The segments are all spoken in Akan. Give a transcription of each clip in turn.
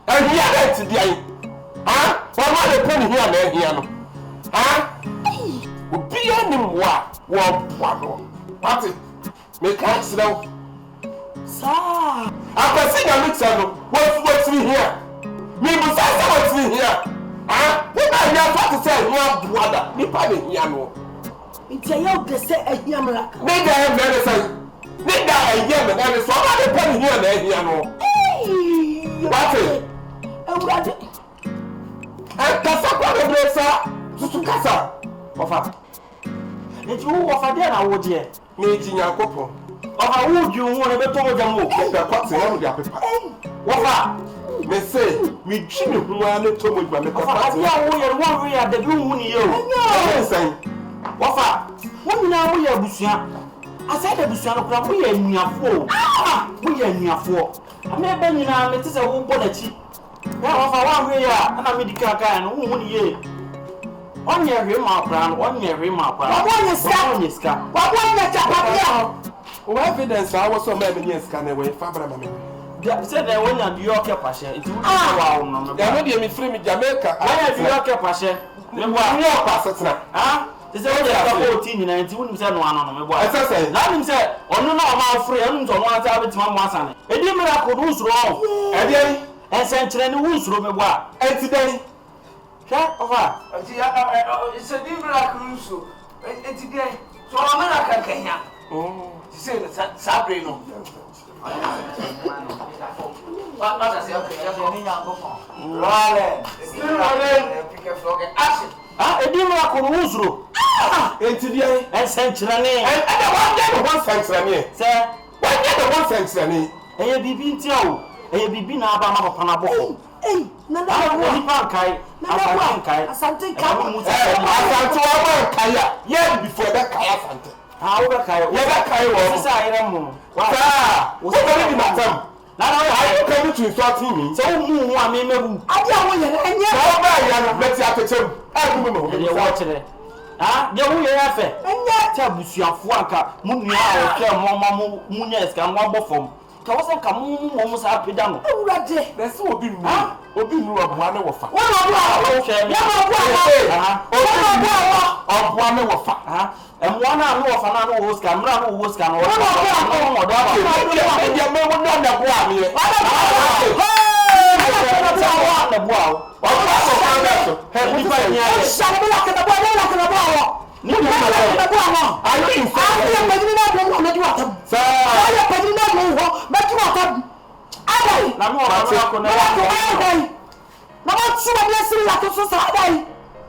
And here that today. Ah, for what the penny here and here. Ah, be any more. What? Make us know. Sir, I can see your mixer. What's me here? Me, what's me here? Ah, what are you about to say? Your brother, me pardon here. It's a young to say a yammer. Maybe I have never said. Maybe I am, and it's all the penny here and here. What is it? And Cassapa, to Cassa. Offer. Did you offer there? I would hear. Making your couple. Or how would you want to be told them? What? They say, we Jimmy who are not told with my one we are the blue moon. What? What now we are Busia? I said the Busian, we are near 4. We are near 4. I may be in our letters a womb bonnet. Now, of our one we are, and I made the car and 1 year. 1 year remark, 1 year remark. What is that? What evidence I was so many years can away, Fabra. Said they went at York Pasha. It would be me free Jamaica. I have York Pasha. Then what your passage now? Ah, this is only 14 and 19 said one on me. I said, let him say, oh no, my friends on one time with my master. A miracle who's wrong. And sent in the woods room. And today, shut over. It's a miracle. And today, so America can hear. Oh, she said, Sabrina. What not as okay, ah, a miracle who's room. And today, and century, and one century, sir. Why get the 1 century? And you be being tell, and you be being about Panabo. Hey, no, something Kaya. Yeah, before that Kaya Santa. How Kaya? Yeah, that Kaya was I am. What's going to be now, I come to insult me. So, I mean, I watching it. Ah, you will have it. And yet, tell Monsieur Fuaka, Munia, Mamma Munes, can one buffer. Cause I come almost happy down. Oh, that's so big. Ah, will be no one of one and one I know of another who can run who was can or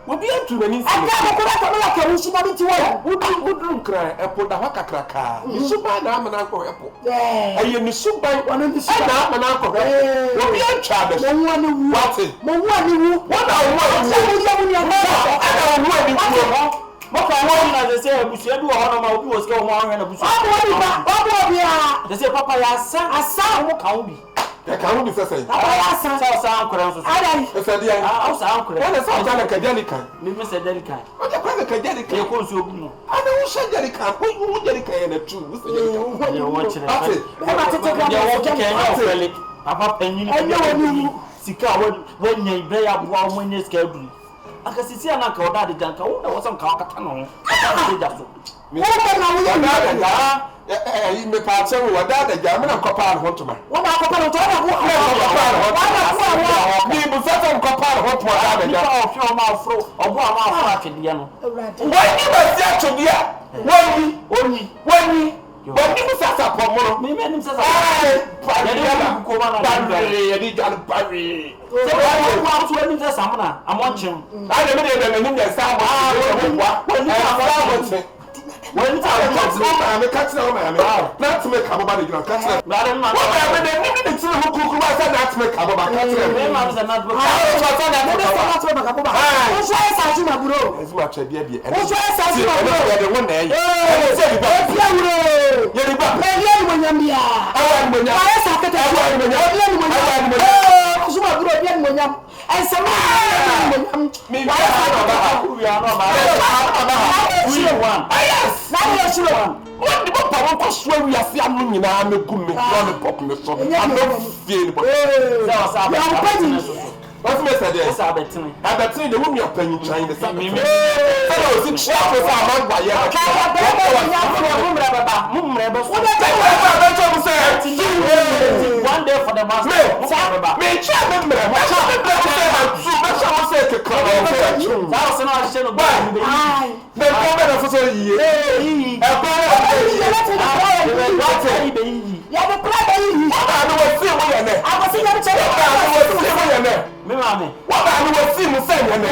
we'll be able to release. I can't like a Russian to would cry, a put a waka cracker. You should buy an uncle. And you should buy one of the same uncle. We'll be on charge. No one who wants it. No one who what I want. What I want, as I say, we should do one of my viewers go on and a bush. They say, Papa, I saw what can be. I can't be saying, I sound correct. I said, I sound correct. I sound like a delicat. Mr. Delicat. What the Delicat? I don't say Delicat. Who Delicat and the truth? You're watching it. Papa, and you know, Sika, when you play up 1 when you're scared. I can see an uncle that the junk. I was some carcano. You may pass over that the German and Copar Hotman. What are Copar Hotman? People set on Copar Hotman or one mouth in the end. Why you must get to the only when you set up for more, maybe himself. I'm watching. I never when I'm catching on my not to make a body, catching. But I'm not to make a body. As much as baby, and what's the one day? What papa won ko so wi ase anu nyina me gu me lollipop me so am feel but what's me say there abetin de won your panyin trying the same me o si chia for say amagba ye one day for the master me chia me mre me chia me say na two me chia mo say ke kan that was not share no me ko me na so say ye e ko ya be plan be yi anu wo si mo ye ne akosi ya che anu wo si mo ye ne me mama wa ba anu wo si mo say ye ne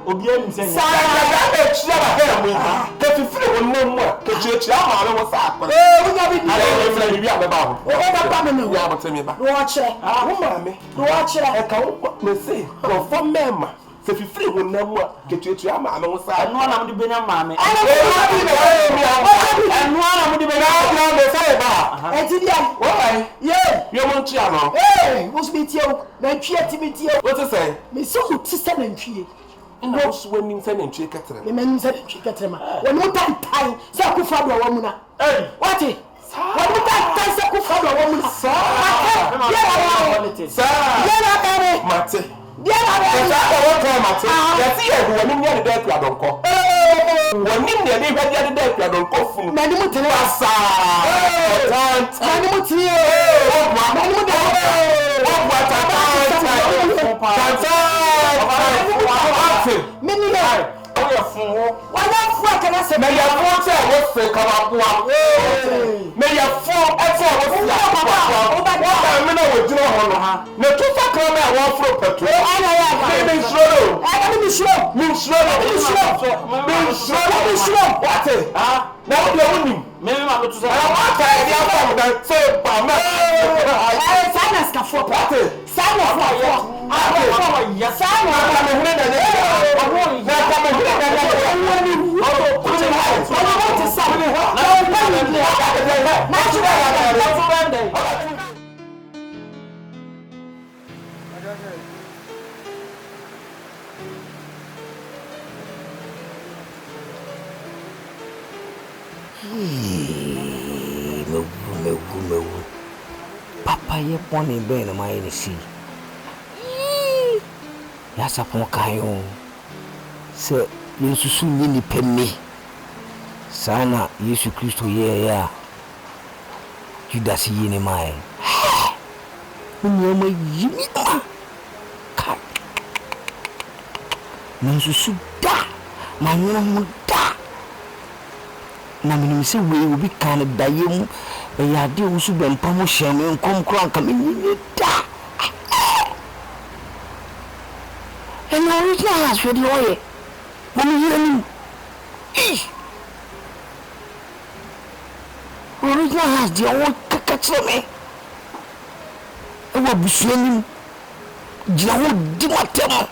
obi enu say sa ga chia ba he mo ke fi firi wo no mo ke chia ma le wo sa akpa wunya bi ale firi ni bi abeba ho o ba pa me no ya botemi ba no che wo ma me no che e ka wo me say ko fo mema se fi firi wo na mo ke chia ma le wo sa anu na mo de benya mama anu na mo de benya na me say ba enti dia why ye yo mo chia no wo so bi tie o na ntwie ti bi tie what to say me so ti se na ntwie ina wo so wani se na ntwie ketere me mani se ntwie ketere ma woni mo tantan se ku fa do wa mu na wati woni tantan se ku fa do wa mu na sa mate dia na sa ko wo mate ya si e woni ni de da ku adonko woni ni de hwa dia de da ku adonko funu mani mo tene asa mani mo tene mani mo de me ya fun te wo se ka ba bo a me ya fun e te wo se o ba me na wo jiro ho no ha me to fa kan me wo fro petu me shro what na wo de woni me ma go to say wa ta e dia fa me say ba me silence ka for what silence for ya na me hune na ne na me hune na ne Papa ye poni be na mai ni si. Ya sapon kayo. Se Yesu su ni pemme. Sana Yesu Kristo ye ya. Judas yi ni mai. Unyo ma yimi ma. Ka. Yesu su da. Ma nyina mu da. Na minim se we obi kan da yem ya de usu bempa mo hyem nkom kran ka menni da. And original has ready oye. Mami hear me. Original has the old kakatre me. Ewa busuanim. Jina wo di matem.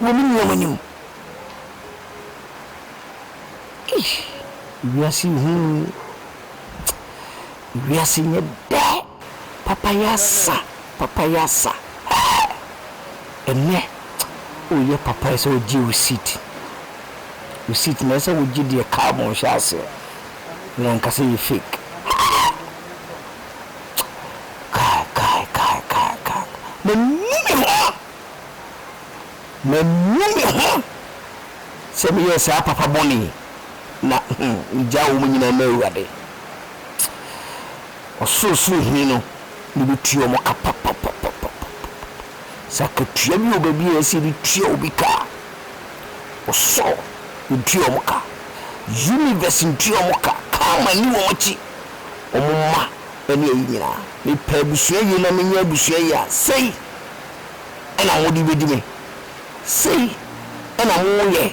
Wo mi nyomanim. Wiasi wiasi nye de papa yasa ene oye papa so ji receipt na so Gyidie ka mo shase na nkase ye fake kai me ho se me yesa papa boni na jawo mo nyina na awade osusu hini no ni bituo mo kapapa sakatua bi obabi esi bi tuo obi ka oso bituo mo ka universe tuo mo ka kama ni wo chi omumma eni eyi nyina ni pa busua yi na menya busua yi a sei ena wodi bedi me sei ena mo ye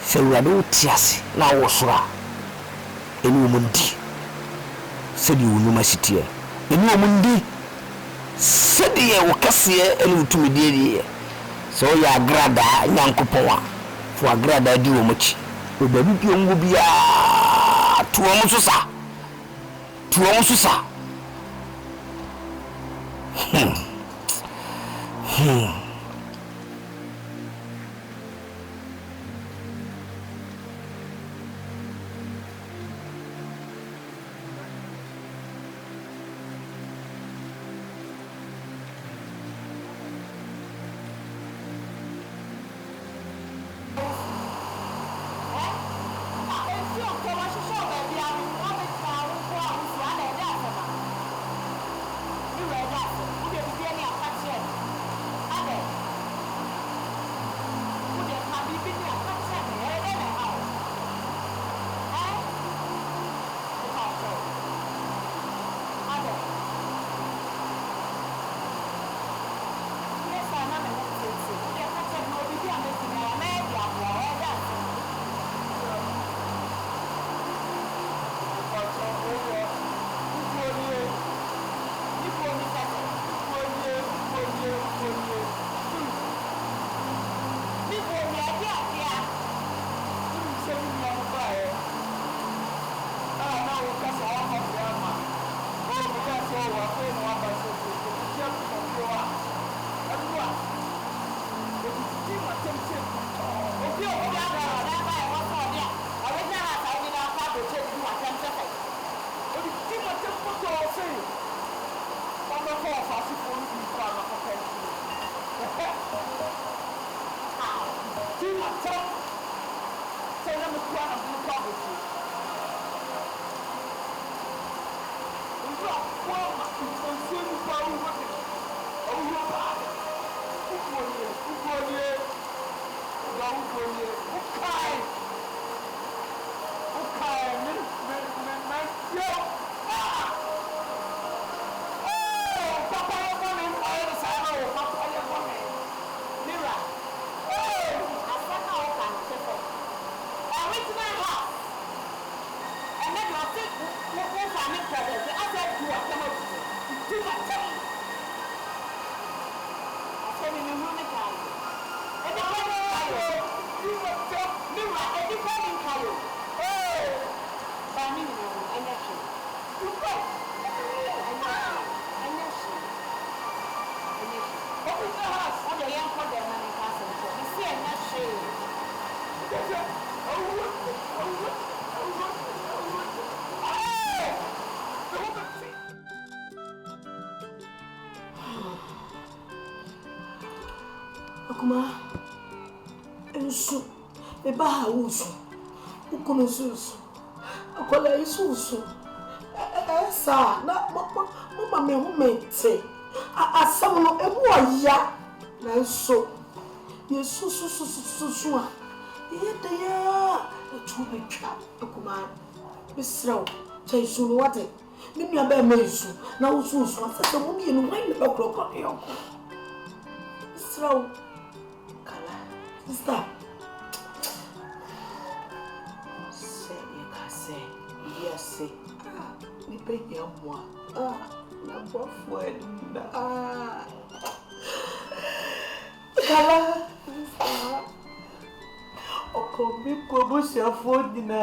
se wado tiase na wo sora eni wo mundi sedi wonuma sitie eni wo mundi sedi ye wo kase eni utumidie die so ya agrada nyankopon a fo agrada di wo mochi obabi bi onwo bia tuo mo susa Akuma, ensu, eba hausu, ukono susu, akola isusu, esa na mama me humete, asam no emu ya na enso, yesusu a, yede ya, etume twa, akuma, bisraw, chaisu no wate, mimi abe mesu, na ususu, asase mo mi enu wine be kroko ne yoko. Bisraw. Sister, say you can say, yes, say, we pay your one. Number four, Kala, Okomi Kobusia Fodina.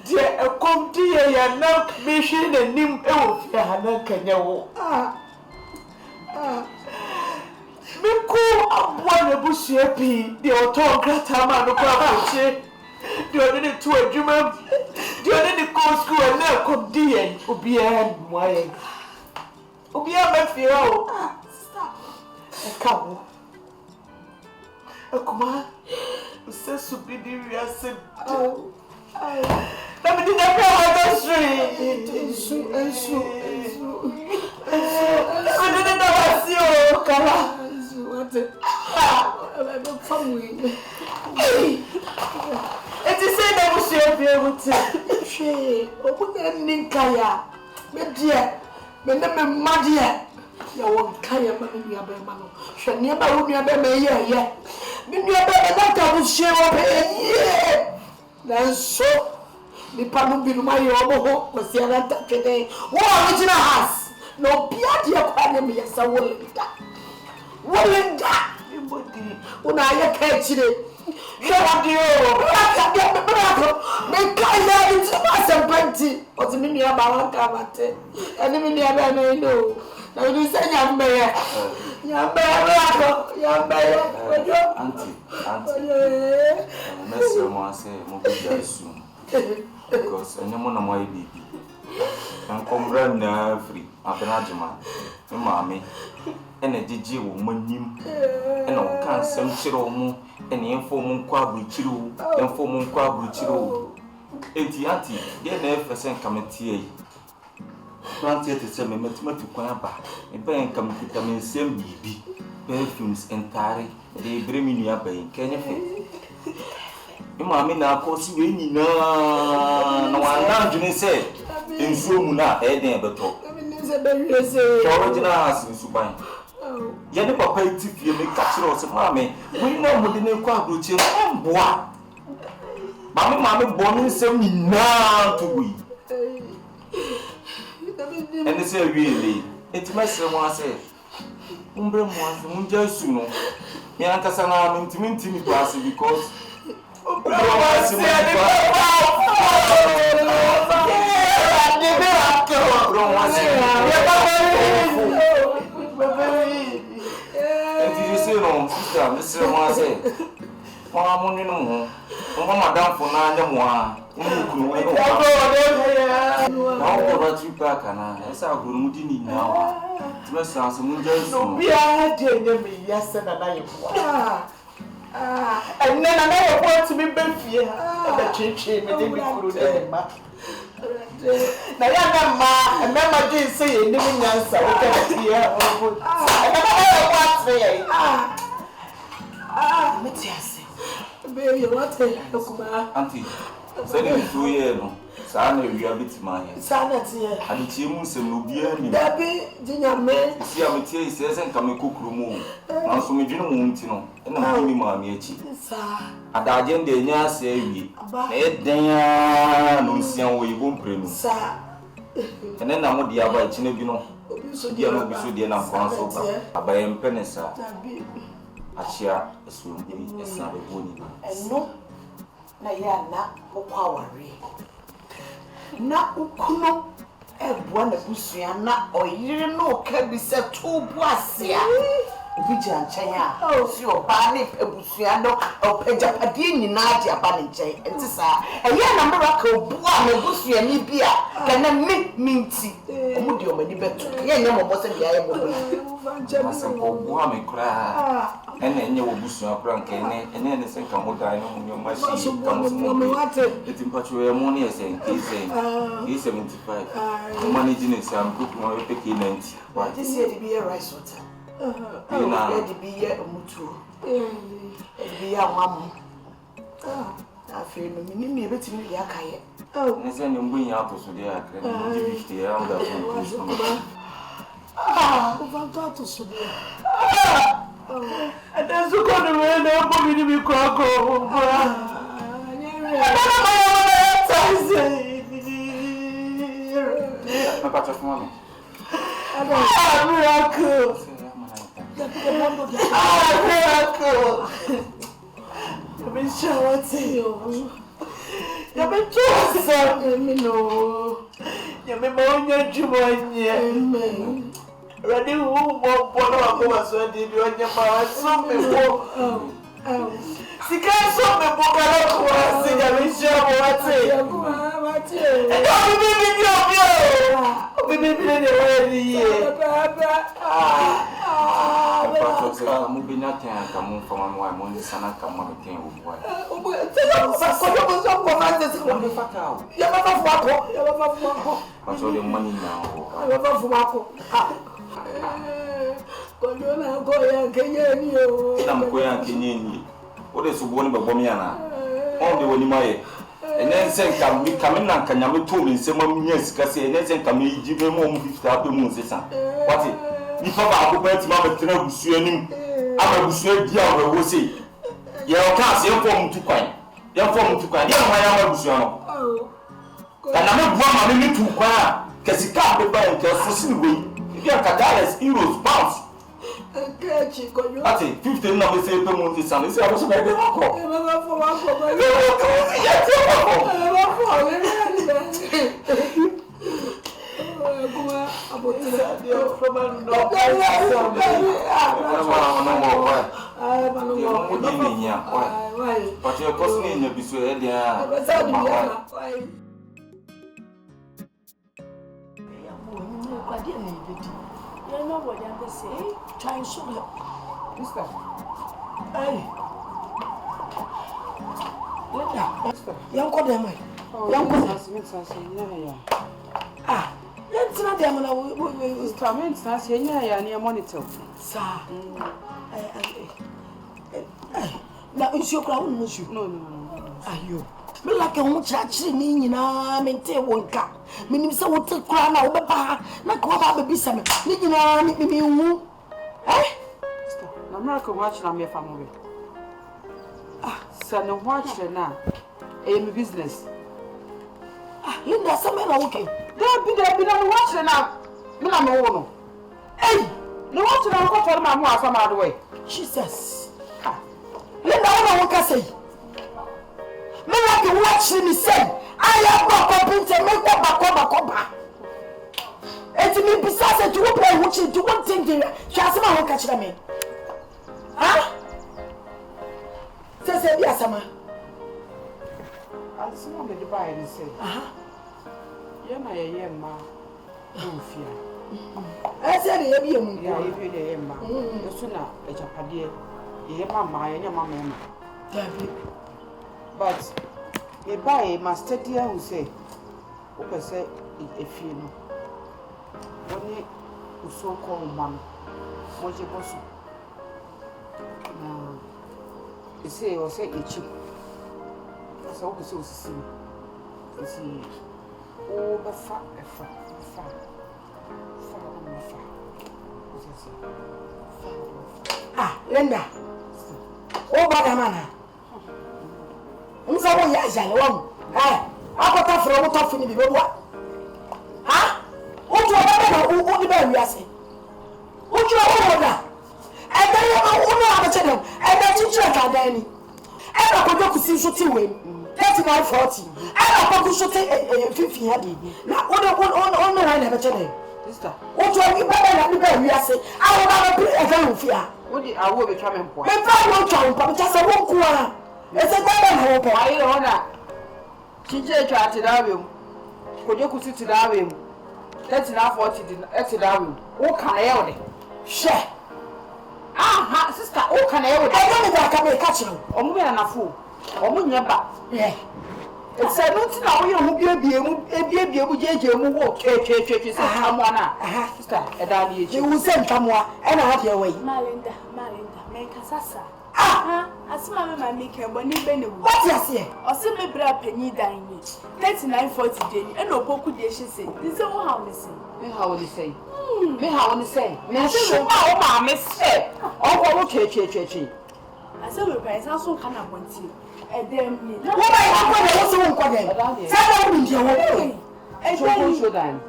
Dear, a come dear, you're not mission and nim elf, Yana Kenya. Miko abwana busiepi de oton krata ma no kwa poche de odene to adwuma de odene ko school na ko die obi e moye obi e mafie o sister kawo akuma usesu bidi wiase na me dinga kwa wa street ensu odene na wasio kala family. It is said that we should be able to. She, open Ninkaya, my dear, my name Madia. You won't Kaya, Mammy Abemano. She never would be a baby yet. When you are better, that will share up a then so the Pamu be my own was the other today. What original house? No, Piatia Panami, yes, I will live that. Well, that una ya kechire shara dio me kaya into my oti mi ni aba wan ka mate eni mi ni aba na ino na you say nyambe auntie merci moi c'est mon petit sou because eni mo na mo ibi en comprendre na free abenajima me mama ena gigi wo manim ena wo kan sem chiro mu ena enfo mu nkwa abuchiro enti anti ye na efesen kameti yi planted to say, Mathematical Quamba, a bank come to come in same BB, perfumes entirely, they bring me up by Kenya. Mammy now course you in no one say, in Sumuna, Eddie, but talk. Original house in Subai. Yet, Papa, if you make catch us, Mammy, we know what the name quadruple and bois. Mammy, born in some now to we. And they say, really, it's my son say, Umbre was Munja Suno. Yankasana intimately pass because. And then I want to be bent here. The church, and then we could have now, and Mamma didn't say a living answer. Here, baby, what Auntie, said it 2 years. Sana, we are bit my sanity. And Chimus and Lubia, Baby, Ginger man. see, I'm a tea says and come a cook room. Now, so we didn't want to know. And I'm only mammy. And I didn't dare say we. No, see, we won't bring. And then I'm the other Chinabino. So, dear, no, be so dear, I'm console. I buy him pennies. I share a swim, a son of wood. And no, Nayana, power. Na ukuno ebwa na busua na oyire no ka bi se to buase a obi gya nkyɛn a si oba ne ebusua no opagapade nyina ade aba ne nkyɛn enti saa ɛyɛ na mbara ka obua na busua ni bi a kana minti omu de omani beto yɛ nyɛ mo se bia yɛ mo Masan ko bua me kra ene enye wo busua kra nke ene se nka mo dan no nyo machi kam so mo eti mpacho e mo ne ese nke 75 mo manage ne sam group mo e peke 90 wa this year the be rice water na the be year omutu the be year mamu afi no minimi betimi ya kaye ne se ne mbu nya to so de akra ne di bi te ya onda so to so de and then so go the way na bo mi ni ko miracle. You've been shouting you. You've been chosen. You've been born your Jumonia. Ready who won't follow us when you want your power. Some people. Sika so me bokala ko si ya mi share what say. E do bi ne we ye. Pato se ka mu bi na tan ka mu fa ma wa mo ni sana ka mo ten wo boy. Ko ma se ko mi fa ka o. Ya ba fu ako. Pato le money na o. Ya ba fu ako. Ko yo na ko ya Kenya ni o. Na mo ko ya Kenya ni. What is one about Bomiana? All the one my and then send come and can you told in some years, Cassie, and then come me, give him 50 happy moons. What it? If I go back to Mamma Tenor, I will say, dear, will say, you can't say form to quite. Your form to quite. I am a and I'm not one to quite, because he can't be by and just for you are $1 euros pounds. Ati 15 na me say pe mo ti san se aboso na de ko. E baba fo wa ko ba. Ya ti o ko. E baba fo le ni. Kuma aboti na de o from no. Mo di ni ya. Why? But your cost ni nya biso e dia. Ya mo ni ko dia ni beti. You know what I'm saying? Try and show you. Mister. Hey. Linda. Mister. Young call them. Young call. Ah. Let's not them now. Instruments, that's your monitor. Sir. Now, is your crown, monsieur? No. Are you? Me like a much actually, na mente wonka. Meaning so what to crown over bar, not what baby summer. Nina, me, eh? America watch na me family. So no watch now. Aim business. Linda, some men are okay. There be no watch now. Me na me wono. Hey, no watch na ko for ma mo asama the way. Jesus. Linda, I want to say. Me like a watch me say. I am not competent. Make back. And to me, besides, you will play watching to one thing. She has my own catch me. Huh? Say, yes, Sama. And some of the buy and say, yeah, my ma. Don't fear. I said, yeah, you ma. The sooner a Japadie, my and your mamma. But a buy must steady who say, Opa say, if you know. Only so called man, what you was. You say, or say it cheap. So, okay, so see. You see, oh, the fat. Linda. Oh, Badamana. Unsa wo ya jale wo. Akota fro wo tofi ni bi bo. Otu oba na wo ni ba wiase. Otu oba na. Ebe ye ma wo no abache dem. Ebe chichira ka dan ni. Ebe ko doku si so ti we. 3940. Ebe ko so ti 50 ya di. Na wo no na na abache dem. Sister. Otu obi ba na ni ba wiase. Awo ba ba e ga ofia. Wo di awo be twa me mpo. Me fa wo twa mpo, me chase wo ku a. Ese gba na wo po. Ayi ro na. Chije twa ti dawe mu. Koje ku ti dawe mu. 3940 di ti dawe mu. Wo kan ye wo de. She. Sister, wo kan ye wo de. I don't know ka me ka chiro. Omu be na fo. Omu nya ba. Yeah. Ese no ti na wo ye hu biebie mu jeje mu wo twe se tamwa na. Sister, e da ni echi. You say tamwa, e na ha de we. Malinda, me kasasa. Asima me ma make bo ni be ne wu. What you say? Osi me bra panyi dan ni. 3940 dey ni. E no Opoku dey she say. This is how me say. Me how ni say. Me so ma o ma me say. O go wo twe. Asa we pa isa so kana bonti. E dem ni. Wo ba ya ko de wo so won ko de. Say na wo ndi wo. E So go show dan.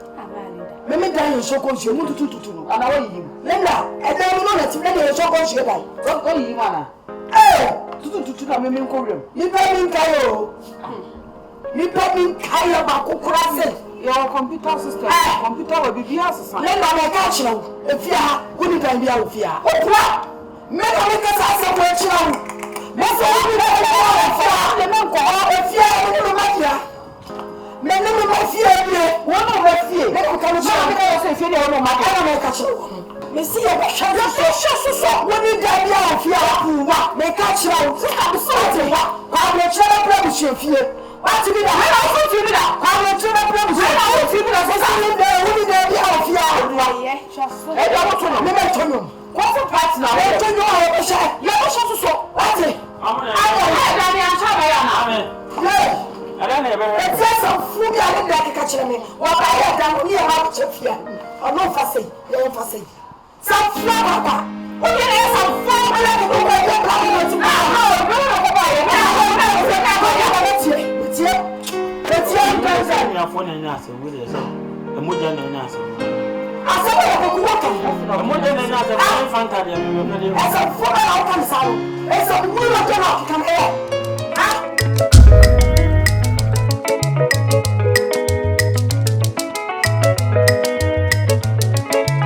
Me me dan so ko nsi mu tutu no. Ana wo yi. Linda, e dem no na ti me de so ko nsi dan. Go yi mana. Tutu na me nko rem. Ni ba mi nkayo. Ni ba mi nkayo ba kokura se. Your computer system, computer will be assistant. Linda me ka chiro. E fia, wo ni dan bia wo fia. Okura. Me na me ka sa se ko chiro. Me so wo ni dan bia wo fia. Le me ko e fia wo ni ma fia. Me ni me ma fia bia. Wo no ma fia. Me ko ka no chiro. Me ka se fia de wo ma Ana me ka chiro. Me see e ba hwa so wo ni dan bia wo fia ku wa. Me ka chiro. So ka so te wa. Ka me chiro pra bu fie. What you mean? I don't feel that. I'm not sure that problem. I don't feel that. So I'm there. We need to be out here. Yeah, just so. I don't know. Me tell you. What's the part now? I tell you how to say. You don't show so. What it? I'm It's just some food I didn't like to catch me. What I have done, we have to check here. I'm not fussy. You're fussy. Some flower. We need some food. I like to go where you're coming to.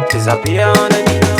Disappear on the